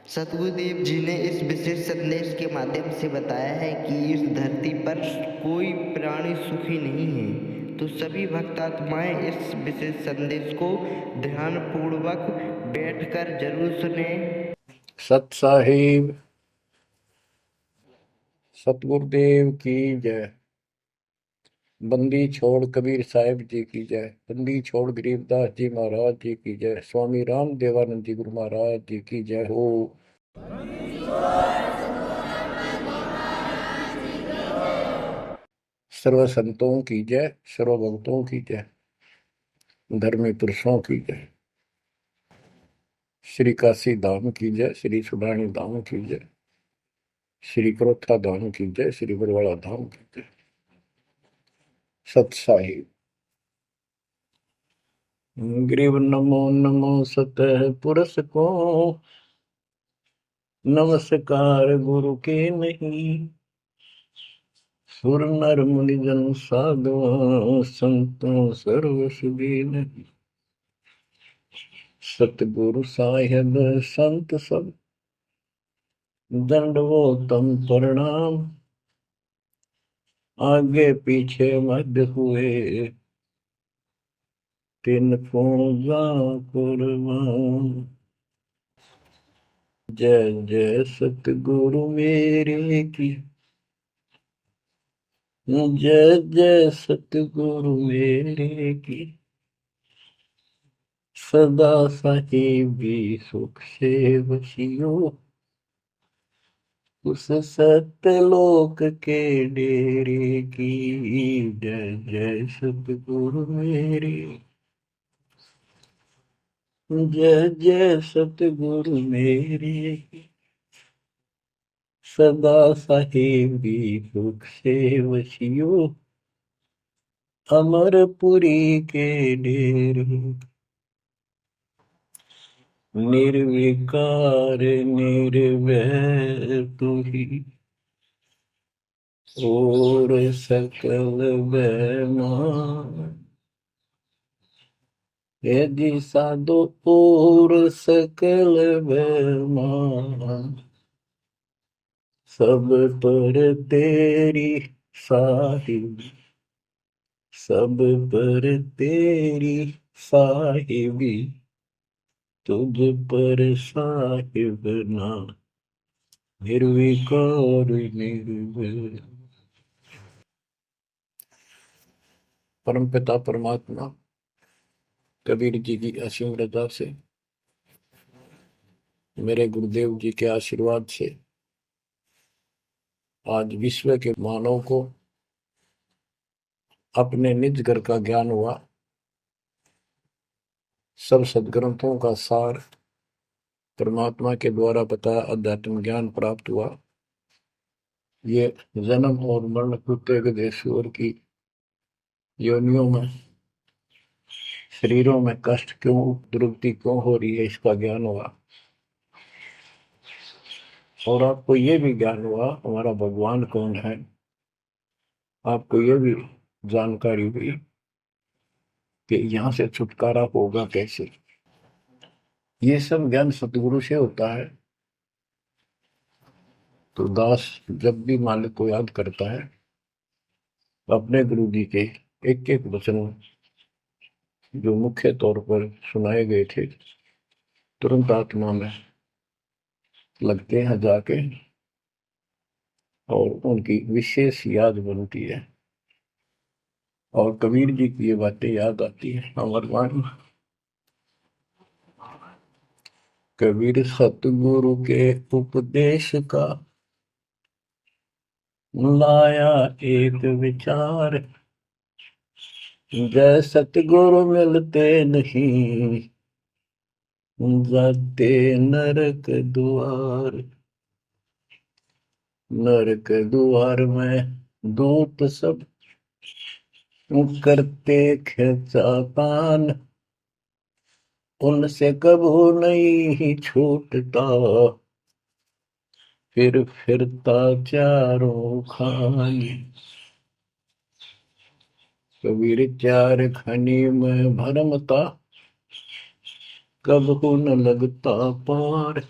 सद्गुरुदेव जी ने इस विशेष संदेश के माध्यम से बताया है कि इस धरती पर कोई प्राणी सुखी नहीं है। तो सभी भक्तात्माएं इस विशेष संदेश को ध्यानपूर्वक बैठकर जरूर सुने। सत साहिब सतगुरुदेव की जय। बंदी छोड़ कबीर साहिब जी की जय। बंदी छोड़ गरीबदास जी महाराज जी की जय। स्वामी राम देवानंद जी गुरु महाराज जी की जय हो। सर्व संतों की जय, सर्व भक्तों की जय, धर्मी पुरुषों की जय। श्री काशी धाम की जय, श्री सुडानी धाम की जय, श्री क्रोथा धाम की जय, श्री बरवाड़ा धाम की जय। सत साहिब। ग्रीव नमो नमो सतह पुरुष को, नमस्कार गुरु के नहीं। सुर नर मुनि जन साधु, संतों सर्व सुधी नहीं। सतगुरु साहिब संत सब, दंडवोतम प्रणाम। आगे पीछे मध्य हुए, तिन को जा कुर्बान। जय जय सतगुरु मेरे की, जय जय सतगुरु मेरे की। सदा साहिबी सुख से वसियो, उस सत्यलोक के डेरे की। जय जय सतगुरु मेरे, जय जय सतगुरु मेरे। सदा साहिबी सुख से वसियो, अमरपुरी के डेरे। निर्विकार निर्भय तू ही, और सकल बेमान। यदि साधो और सकल बेमान, सब पर तेरी साहिब, सब पर तेरी साहिबी। तुझ पर साहिब ना, निर्विकार निर्भय। परमपिता परमात्मा कबीर जी की असीम रजा से, मेरे गुरुदेव जी के आशीर्वाद से आज विश्व के मानव को अपने निज घर का ज्ञान हुआ। सब सदग्रंथों का सार परमात्मा के द्वारा बताया अध्यात्म ज्ञान प्राप्त हुआ। ये जन्म और मरण प्रत्येक देशवर की योनियों में, शरीरों में कष्ट क्यों, दुर्गति क्यों हो रही है, इसका ज्ञान हुआ। और आपको ये भी ज्ञान हुआ हमारा भगवान कौन है। आपको ये भी जानकारी हुई कि यहाँ से छुटकारा होगा कैसे। ये सब ज्ञान सतगुरु से होता है। तो दास जब भी मालिक को याद करता है, अपने गुरु जी के एक एक वचन जो मुख्य तौर पर सुनाए गए थे, तुरंत आत्मा में लगते हैं जाके, और उनकी विशेष याद बनती है। और कबीर जी की ये बातें याद आती है। अमरवाणी कबीर सतगुरु के उपदेश का, लाया एक विचार। जय सतगुरु मिलते नहीं, जाते नरक द्वार। नरक द्वार में दूत सब करते खिंचातान। उनसे कबू नहीं छूटता, फिर फिरता चारों खानी। कबीर चार खनी में भरमता, कबहू न लगता पार।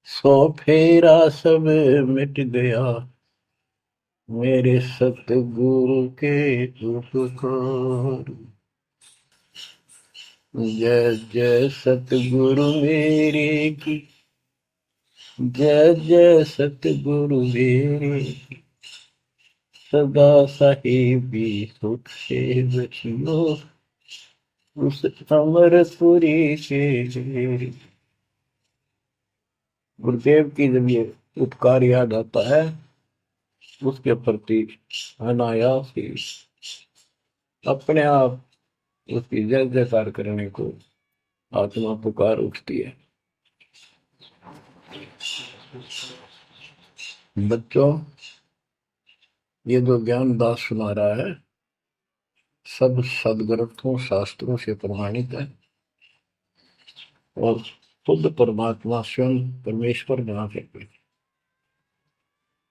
सो फेरा सब मिट गया मेरे सतगुरु के उपकार। जय जय सतगुरु मेरे की, जय जय सतगुरु मेरे की, सदा साहिबी सुख से बचियो उस अमरपुरी के। गुरुदेव की जब ये उपकार याद आता है, उसके प्रति अनायास ही अपने आप उसकी जय जयकार करने को आत्मा पुकार उठती है। बच्चों, ये जो ज्ञान दास सुना रहा है सब सदग्रंथों शास्त्रों से प्रमाणित है और खुद परमात्मा स्वयं परमेश्वर बना करके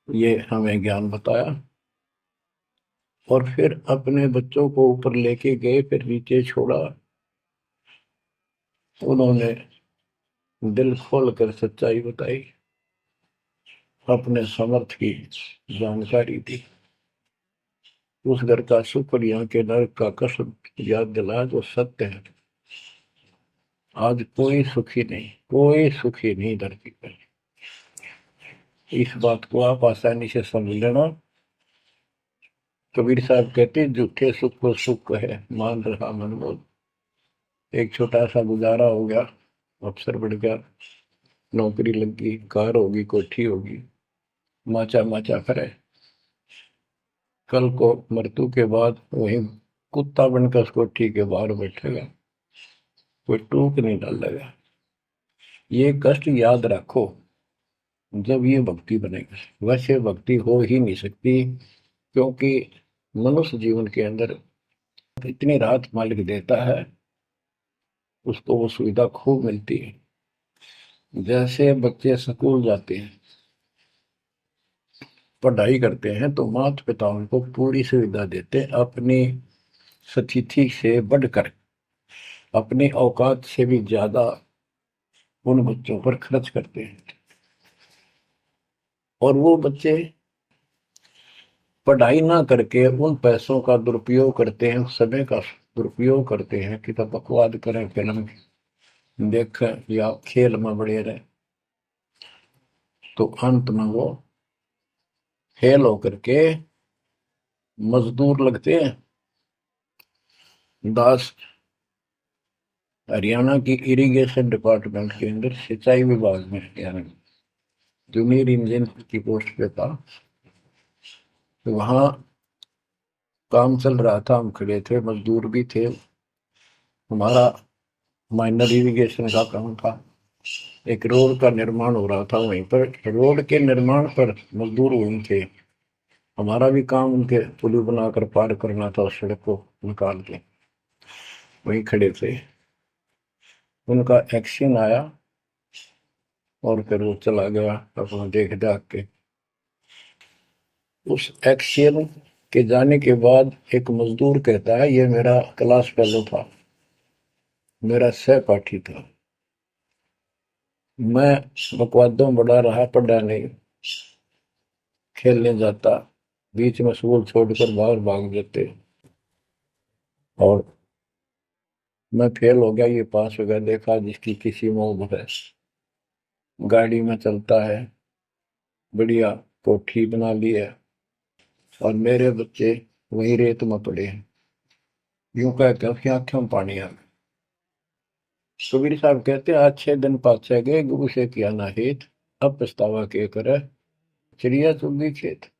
ये हमें ज्ञान बताया और फिर अपने बच्चों को ऊपर लेके गए, फिर नीचे छोड़ा। उन्होंने दिल खोल कर सच्चाई बताई, अपने समर्थ की जानकारी दी, उस घर का सुख और यहाँ के नरक का कष्ट याद दिलाया जो सत्य है। आज कोई सुखी नहीं, कोई सुखी नहीं धरती पर। इस बात को आप आसानी से समझ लेना। कबीर साहब कहते झूठे सुख को सुख है मान रहा मन बोल। एक छोटा सा गुजारा हो गया, अफसर बढ़ गया, नौकरी लग गई, कार होगी, कोठी होगी, माचा माचा करे, कल को मृत्यु के बाद वही कुत्ता बनकर उस कोठी के बाहर बैठेगा, कोई टूक नहीं डालेगा। ये कष्ट याद रखो जब ये भक्ति बनेगी। वैसे भक्ति हो ही नहीं सकती, क्योंकि मनुष्य जीवन के अंदर इतनी राहत मालिक देता है, उसको वो सुविधा खूब मिलती है। जैसे बच्चे स्कूल जाते हैं, पढ़ाई करते हैं, तो माता पिता उनको पूरी सुविधा देते हैं, अपनी स्थिति से बढ़कर, अपनी औकात से भी ज्यादा उन बच्चों पर खर्च करते हैं। और वो बच्चे पढ़ाई ना करके उन पैसों का दुरुपयोग करते हैं, उस समय का दुरुपयोग करते हैं कि तब बकवाद करें, फिल्म देखें या खेल में बढ़े रहे, तो अंत में वो फेल होकर के मजदूर लगते हैं। दास हरियाणा की इरिगेशन डिपार्टमेंट के अंदर सिंचाई विभाग में, यानी जूनियर इंजीनियर की पोस्ट पे था। तो वहां काम चल रहा था, हम खड़े थे, मजदूर भी थे। हमारा माइनर इरिगेशन का काम था। एक रोड का निर्माण हो रहा था, वहीं पर रोड के निर्माण पर मजदूर वहीं थे। हमारा भी काम उनके पुल बनाकर पार करना था, उस सड़क को निकाल के। वहीं खड़े थे, उनका एक्शन आया और फिर वो चला गया अपना देख दाख के। उस एक्शन के जाने के बाद एक मजदूर कहता है, ये मेरा क्लास फेलो था, मेरा सहपाठी था, मैं बकवादों बड़ा रहा, पढ़ा नहीं, खेलने जाता, बीच में स्कूल छोड़कर बाहर भाग जाते और मैं फेल हो गया, ये पास हो गया। देखा जिसकी किसी में है, गाड़ी में चलता है, बढ़िया कोठी बना ली है, और मेरे बच्चे वही रेत में पड़े हैं। यूं कह के आंखों में पानी आ गया। कबीर साहब कहते आज 6 दिन पाछे गए, गुरु से किया ना हित, अब पछतावा के करे चिड़िया चुगी खेत।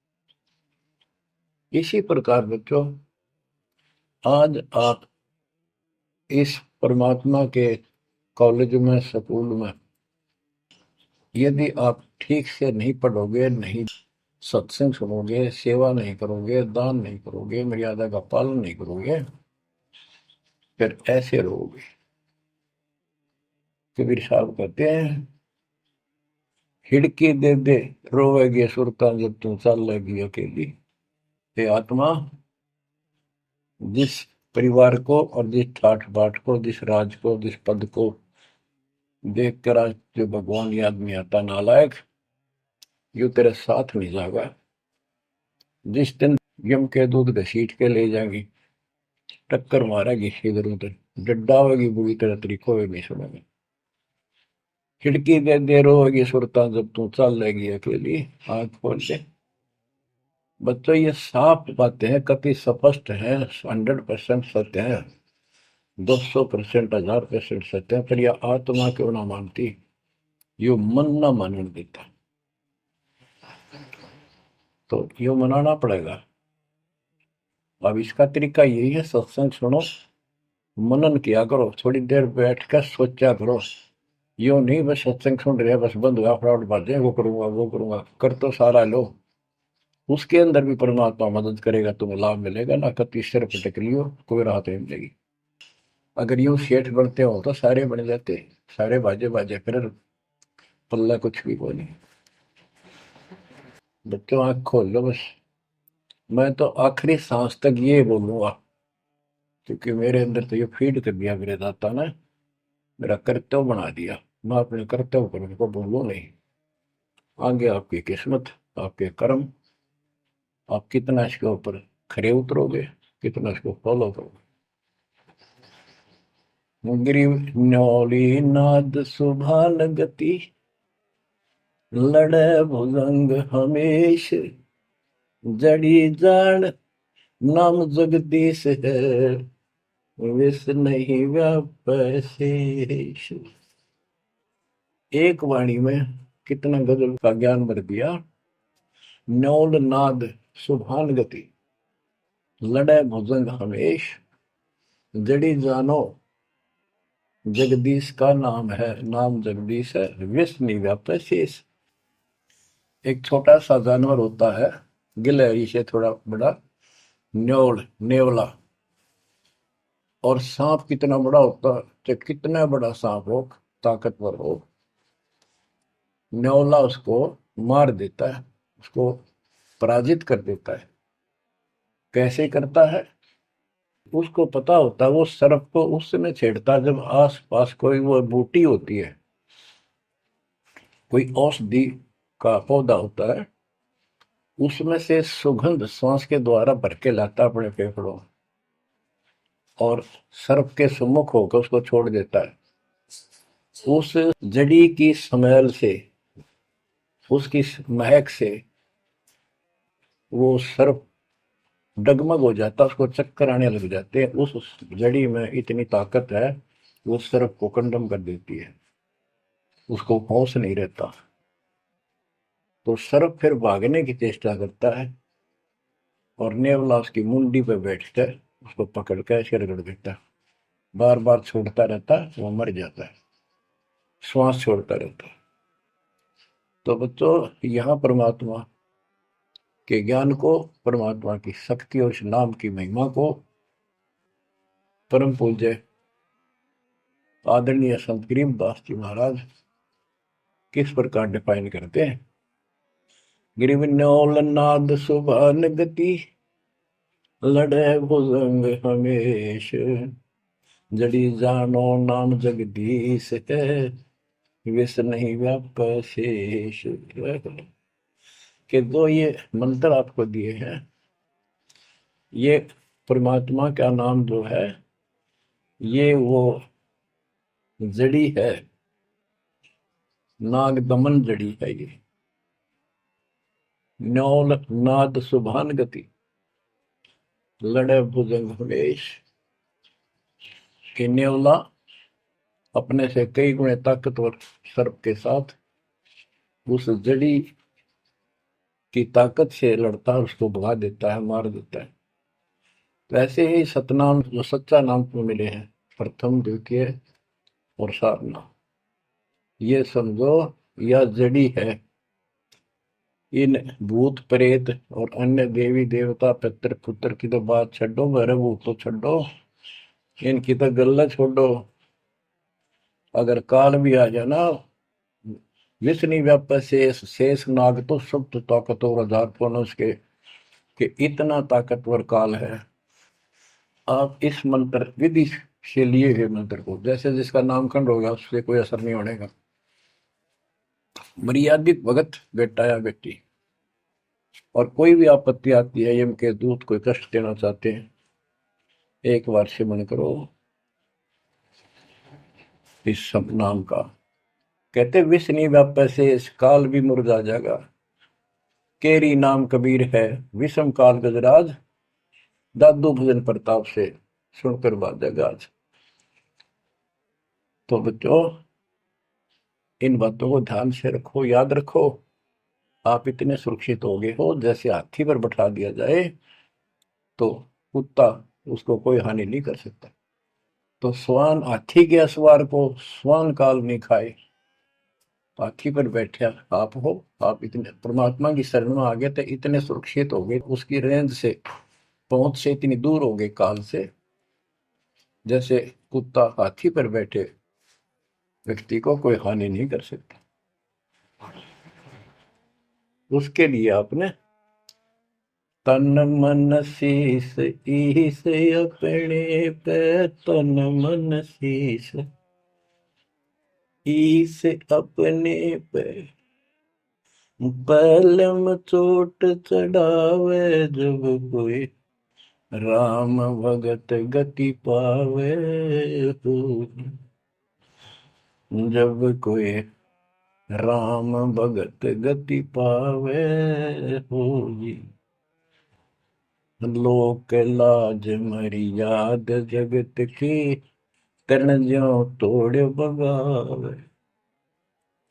इसी प्रकार बच्चों, आज आप इस परमात्मा के कॉलेज में, स्कूल में, यदि आप ठीक से नहीं पढ़ोगे, नहीं सत्संग सुनोगे, सेवा नहीं करोगे, दान नहीं करोगे, मर्यादा का पालन नहीं करोगे, फिर ऐसे रहोगे। कबीर साहब कहते हैं, हिड़की दे दे रोवेगी सुरता जब तू चल लगी अकेली। हे आत्मा, जिस परिवार को और जिस ठाठ बाट को, जिस राज को, जिस पद को देख कर आज जो भगवान याद नहीं आता नालायक, यू तेरे साथ नहीं जागा। जिस दिन यम के दूध घसीट के ले जाएंगी, टक्कर मारेगी इधर उधर, डड्डा होगी बुरी तरह, तरीको भी नहीं सुनेगी। खिड़की दे रोएगी सुरता जब तू चल लेगी अकेली, आंख खोल के। बच्चों ये साफ बातें हैं, कति स्पष्ट है, 100% सत्य है, 200%, 1000% सत्य है, पर यह आत्मा क्यों ना मानती, यो मन ना मानने देता, तो यो मनाना पड़ेगा। अब इसका तरीका यही है, सत्संग सुनो, मनन किया करो, थोड़ी देर बैठ कर सोचा करो। यो नहीं बस सत्संग सुन रहे बस बंद हुआ फटाफट बातें, वो करूंगा, कर तो सारा लो। उसके अंदर भी परमात्मा मदद करेगा, तुम्हें लाभ मिलेगा ना, कति सिर पटक लियो कोई राहत नहीं मिलेगी। अगर यूं सेठ बनते हो तो सारे बन जाते, सारे बाजे बाजे, फिर पल्ला कुछ भी को नहीं। बच्चों आंख खोल लो बस। मैं तो आखिरी सांस तक ये बोलूंगा, क्योंकि मेरे अंदर तो ये फीड कर दिया मेरे दाता ने, मेरा कर्तव्य बना दिया। मैं अपने कर्तव्य पर उनको बोलूं नहीं। आगे आपकी किस्मत, आपके कर्म, आप कितना इसके ऊपर खरे उतरोगे, कितना इसको फॉलो करोगे। ग्रीव न्योली नाद सुभान गति, लड़े भुजंग हमेश, जड़ी जान नाम जगदीश है, विष नहीं व्याप शेष। एक वाणी में कितना गजल का ज्ञान भर दिया। न्योल नाद सुभान गति, लड़े भुजंग हमेश, जड़ी जानो जगदीश का नाम है, नाम जगदीश है, विष नहीं व्याप शेष। एक छोटा सा जानवर होता है, गिलहरी से थोड़ा बड़ा, न्योल, नेवला। और सांप कितना बड़ा होता है, तो कितना बड़ा सांप हो, ताकतवर हो, न्योला उसको मार देता है, उसको पराजित कर देता है। कैसे करता है, उसको पता होता है, वो सर्प को उस समय छेड़ता है जब आस पास कोई वो बूटी होती है, कोई औषधि का पौधा होता है, उसमें से सुगंध श्वास के द्वारा भर के लाता अपने फेफड़ों में, और सर्प के सम्मुख होकर उसको छोड़ देता है। उस जड़ी की स्मेल से, उसकी महक से वो सर्प डगमग हो जाता, उसको चक्कर आने लग जाते हैं। उस जड़ी में इतनी ताकत है, वो सर्प को कंडम कर देती है, उसको होश नहीं रहता। तो सर्प फिर भागने की चेष्टा करता है, और नेवला उसकी मुंडी पे बैठकर उसको पकड़ कर ऐसे रगड़ देता है, बार बार छोड़ता रहता है, वो मर जाता है, श्वास छोड़ता रहता है। तो बच्चों, यहाँ परमात्मा के ज्ञान को, परमात्मा की शक्ति और उस नाम की महिमा को परम पूज्य आदरणीय संत गरीबदास जी महाराज किस प्रकार डिफाइन करते हैं। गिरिवन्योल नाद सुभान गति, लड़े भुजंग हमेश, जड़ी जानो नाम जगदीश है, विष नहीं व्याप शेष। के दो ये मंत्र आपको दिए हैं, ये परमात्मा का नाम जो है, ये वो जड़ी है, नाग दमन जड़ी है ये। न्योल नाद सुभान गति, लड़े भुजंग हमेश। कि न्योला अपने से कई गुणे ताकतवर सर्प के साथ उस जड़ी की ताकत से लड़ता है, उसको भगा देता है, मार देता है। तो ऐसे ही सतनाम जो सच्चा नाम को मिले हैं, प्रथम, द्वितीय और सारनाम, ये समझो यह जड़ी है। इन भूत प्रेत और अन्य देवी देवता पितर पुत्र की तो बात छोड़ो, मेरे भूत तो छोड़ो, इनकी तो गल्ला छोड़ो। अगर काल भी आ जाए ना, विष्णु व्याप शेष, शेष नाग तो सब तो ताकतवर, 1000 उसके, कि इतना ताकतवर काल है। आप इस मंत्र विधि से लिए हुए मंत्र को। जैसे जिसका नामकरण होगा उससे कोई असर नहीं होने का। मर्यादित भगत बेटा या बेटी, और कोई भी आपत्ति आती है, यम के दूत कोई कष्ट देना चाहते हैं, एक बार सिमरन करो इस सब नाम का। कहते विष नहीं व्यापै से इस काल भी मुरझा जाएगा, केरी नाम कबीर है विषम काल गजराज, दादू भजन प्रताप से सुनकर बाजा आज। तो बच्चों, इन बातों को ध्यान से रखो, याद रखो। आप इतने सुरक्षित हो गए हो, जैसे हाथी पर बैठा दिया जाए तो कुत्ता उसको कोई हानि नहीं कर सकता। तो स्वान हाथी के असवार को स्वान काल नहीं खाए। हाथी पर बैठे आप हो, आप इतने परमात्मा की शरण में आ गए थे, इतने सुरक्षित हो गए, उसकी रेंज से पहुंच से इतनी दूर हो गए काल से, जैसे कुत्ता हाथी पर बैठे व्यक्ति को कोई हानि नहीं कर सकता। उसके लिए आपने तन मन शीस ईस अपने पे, तन मन शीस ईस अपने पे, पलम चोट चढ़ावे जब कोई, राम भगत गति पावे हो। जब कोई राम भगत गति पावे हो जी, लोक लाज मर्याद जगत की, तन ज्यों तोड़ बगावे,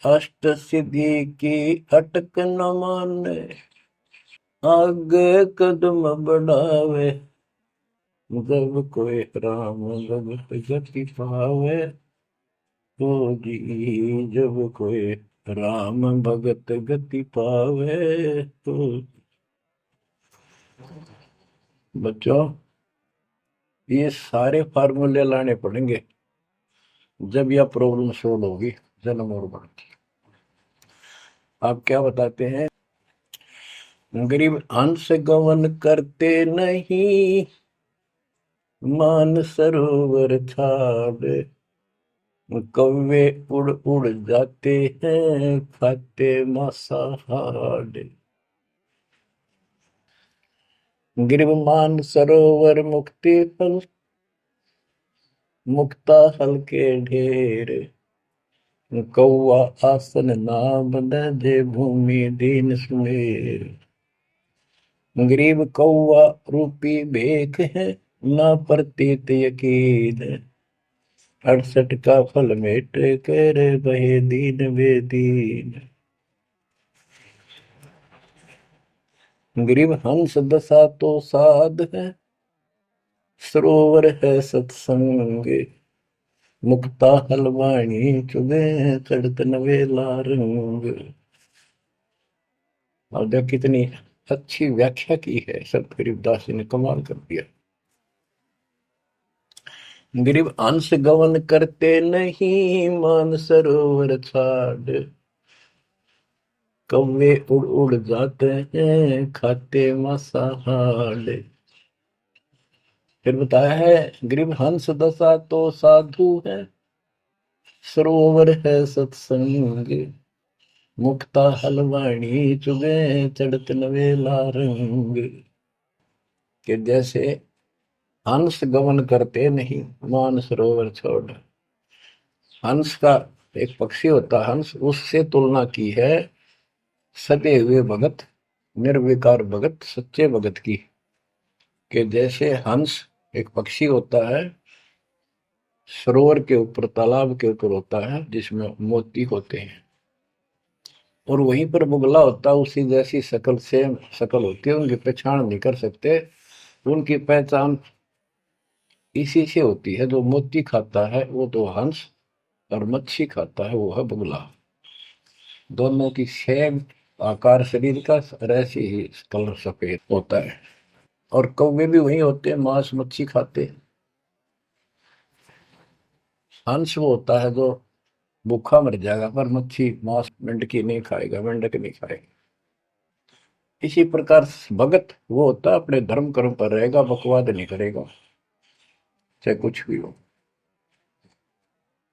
अष्ट सिद्धि की अटक न माने, आगे कदम बढ़ावे, जब कोई राम भगत गति पावे तो जी, जब कोई राम भगत गति पावे तो। बच्चों, ये सारे फार्मूले लाने पड़ेंगे जब यह प्रॉब्लम सोल्व होगी जन्म और मरण की। आप क्या बताते हैं? गरीब हंस गवन करते नहीं, मान सरोवर छाड़, कौवे उड़ उड़ जाते हैं खाते मांसाहार। गिरव मान सरोवर मुक्ति फल, मुक्ता हल के ढेर, कौआ आसन नाम दे भूमि दीन सुमेर। गरीब कौआ रूपी भेख है, ना प्रतीत यकीन, 68 का फल मेट कर बहे दीन बेदीन। गरीब हंस दशा तो साध है, सरोवर है सत्संग, मुक्ता हलवाणी चुगे चढ़त नवेला रंग। और देख कितनी अच्छी व्याख्या की है संत गरीबदास जी ने, कमाल कर दिया। गरीब अंश गवन करते नहीं, मान सरोवर छाड़, कौवे उड़ उड़ जाते हैं खाते मांसाहार। फिर बताया है गरीब हंस दशा तो साधु है, सरोवर है सत्संग, मुक्ता हलवाणी चुगे चढ़त नवेला रंग। कि जैसे हंस गमन करते नहीं, मान सरोवर छोड़। हंस का एक पक्षी होता है हंस, उससे तुलना की है सदे हुए भगत, निर्विकार भगत, सच्चे भगत की। कि जैसे हंस एक पक्षी होता है, सरोवर के ऊपर तालाब के ऊपर होता है जिसमें मोती होते हैं, और वहीं पर बुगला होता है, उसी जैसी शकल से शकल होती है, उनकी पहचान नहीं कर सकते। उनकी पहचान इसी से होती है, जो मोती खाता है वो तो हंस, और मच्छी खाता है वो है बुगला। दोनों की सेम आकार शरीर का, ऐसे ही कलर सफेद होता है। और कौवे भी वही होते हैं, मांस मच्छी खाते हैं। हंस वो होता है जो भूखा मर जाएगा, पर मच्छी मांस मेंढकी नहीं खाएगा, मेंढक नहीं खाएगा। इसी प्रकार भगत वो होता है अपने धर्म कर्म पर रहेगा, बकवाद नहीं करेगा, चाहे कुछ भी हो।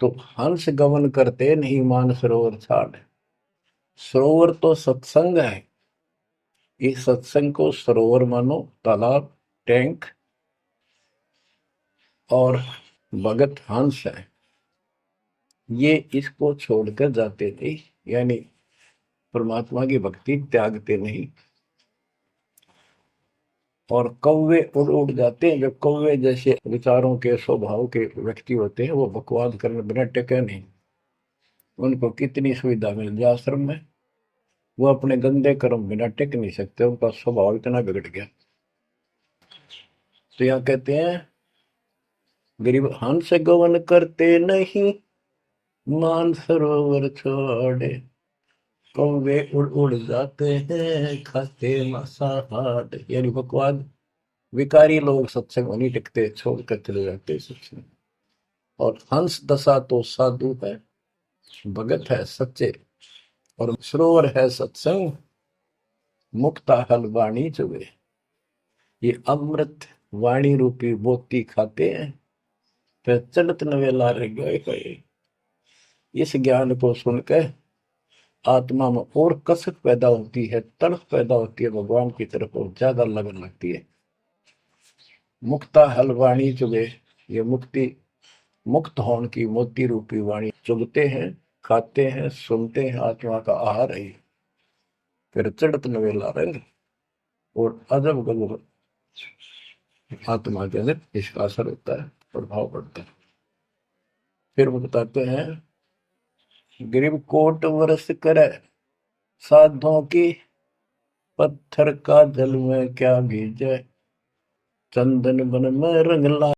तो हंस गमन करते नहीं मान सरोवर छाड़। सरोवर तो सत्संग है, इस सत्संग को सरोवर मानो, तालाब, टैंक, और भगत हंस है, ये इसको छोड़कर जाते नहीं, यानी परमात्मा की भक्ति त्यागते नहीं। और कौवे उड़ उड़ जाते हैं, जो कौवे जैसे विचारों के स्वभाव के व्यक्ति होते हैं, वो बकवाद करने बिना टिके नहीं। उनको कितनी सुविधा मिल जाए आश्रम में, वो अपने गंदे कर्म बिना टिक नहीं सकते, उनका स्वभाव इतना बिगड़ गया। तो यहाँ कहते हैं, गरीब हंस गवन करते नहीं मान सरोवर छोड़े, कौवे उड़ उड़ जाते हैं खाते मांसाहार। यानी बकवाद विकारी लोग सत्संग नहीं टिकते, छोड़कर चले जाते सत्संग। और हंस दशा तो साधु है, भगत है सच्चे, और सरोवर है सत्संग, मुक्ता हल वाणी चुबे। ये अमृत वाणी रूपी मोती खाते हैं, फिर चलत नवेला रह गए। इस ज्ञान को सुनकर आत्मा में और कसक पैदा होती है, तड़प पैदा होती है भगवान की तरफ, और ज्यादा लगन लगती है। मुक्ता हल वाणी चुगे, ये मुक्ति मुक्त होने की मोती रूपी वाणी चुगते हैं, खाते हैं, सुनते हैं, आत्मा का आहार है। फिर चढ़त नवेला रंग और अजब गजब आत्मा के अंदर इसका असर होता है, प्रभाव पड़ता है। फिर वो बताते हैं, गरीब कोट वर्ष करे साधों की, पत्थर का जल में क्या भीजे, चंदन बन में रंग ला